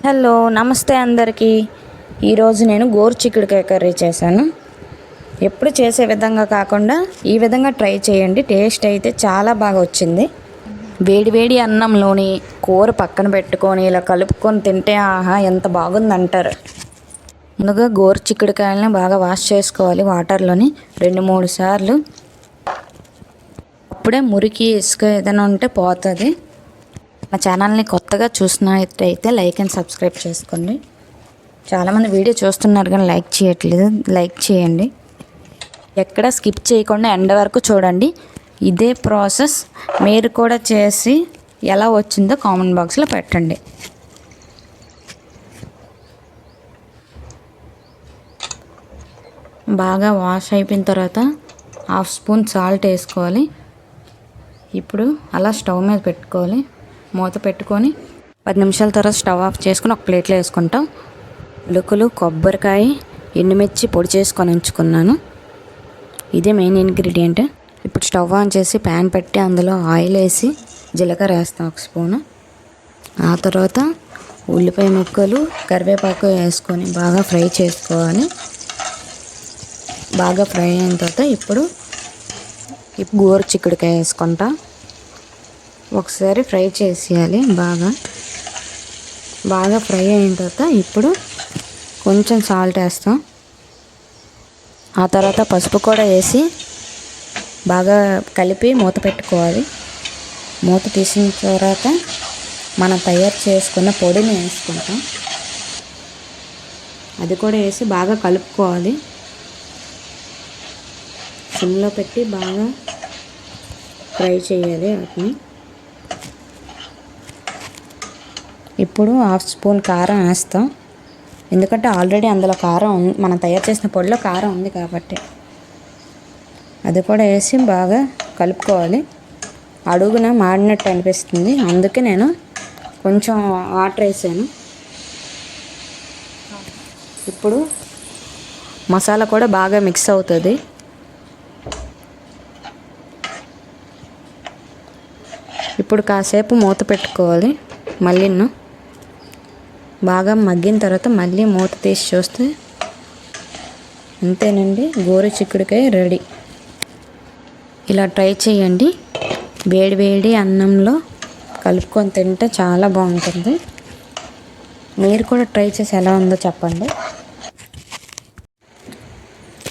Hello నమస్తే అందరికీ. ఈరోజు నేను గోరుచిక్కుడుకాయ కర్రీ చేశాను. ఎప్పుడు చేసే విధంగా కాకుండా ఈ విధంగా ట్రై చేయండి. టేస్ట్ అయితే చాలా బాగా వచ్చింది. వేడి అన్నంలోని కూర పక్కన పెట్టుకొని ఇలా కలుపుకొని తింటే ఆహా ఎంత బాగుందంటారు. ముందుగా గోరుచిక్కుడుకాయలని బాగా వాష్ చేసుకోవాలి వాటర్లోని 2-3 సార్లు. అప్పుడే మురికి ఇసుక ఏదైనా ఉంటే పోతుంది. మా ఛానల్ని కొత్తగా చూసినట్టయితే లైక్ అండ్ సబ్స్క్రైబ్ చేసుకోండి. చాలామంది వీడియో చూస్తున్నారు కానీ లైక్ చేయట్లేదు. లైక్ చేయండి. ఎక్కడ స్కిప్ చేయకుండా ఎండ్ వరకు చూడండి. ఇదే ప్రాసెస్ మీరు కూడా చేసి ఎలా వచ్చిందో కామెంట్ బాక్స్లో పెట్టండి. బాగా వాష్ అయిపోయిన తర్వాత 1/2 స్పూన్ సాల్ట్ వేసుకోవాలి. ఇప్పుడు అలా స్టవ్ మీద పెట్టుకోవాలి. మూత పెట్టుకొని 10 నిమిషాల తర్వాత స్టవ్ ఆఫ్ చేసుకొని ఒక ప్లేట్లో వేసుకుంటాం. ఉలుకులు, కొబ్బరికాయ, ఎండుమిర్చి పొడి చేసుకొని ఉంచుకున్నాను. ఇదే మెయిన్ ఇంగ్రీడియంట్. ఇప్పుడు స్టవ్ ఆన్ చేసి ప్యాన్ పెట్టి అందులో ఆయిల్ వేసి జీలకర్ర వేస్తాం 1 స్పూను. ఆ తర్వాత ఉల్లిపాయ ముక్కలు, కరివేపాకు వేసుకొని బాగా ఫ్రై చేసుకోవాలి. బాగా ఫ్రై అయిన తర్వాత ఇప్పుడు గోరుచిక్కుడుకాయ వేసుకుంటా. ఒకసారి ఫ్రై చేసేయాలి. బాగా ఫ్రై అయిన తర్వాత ఇప్పుడు కొంచెం సాల్ట్ వేస్తాం. ఆ తర్వాత పసుపు కూడా వేసి బాగా కలిపి మూత పెట్టుకోవాలి. మూత తీసిన తర్వాత మనం తయారు చేసుకున్న పొడిని వేసుకుంటాం. అది కూడా వేసి బాగా కలుపుకోవాలి. సిమ్లో పెట్టి బాగా ఫ్రై చేయాలి వాటిని. ఇప్పుడు 1/2 స్పూన్ కారం వేస్తాం. ఎందుకంటే ఆల్రెడీ అందులో కారం మనం తయారు చేసిన పొడిలో కారం ఉంది కాబట్టి. అది కూడా వేసి బాగా కలుపుకోవాలి. అడుగున మాడినట్టు అనిపిస్తుంది, అందుకే నేను కొంచెం వాటర్ వేసాను. ఇప్పుడు మసాలా కూడా బాగా మిక్స్ అవుతుంది. ఇప్పుడు కాసేపు మూత పెట్టుకోవాలి. మళ్ళీ బాగా మగ్గిన తర్వాత మళ్ళీ మూత తీసి చూస్తే అంతేనండి, గోరుచిక్కుడుకాయ రెడీ. ఇలా ట్రై చేయండి. వేడి అన్నంలో కలుపుకొని తింటే చాలా బాగుంటుంది. మీరు కూడా ట్రై చేసి ఎలా ఉందో చెప్పండి.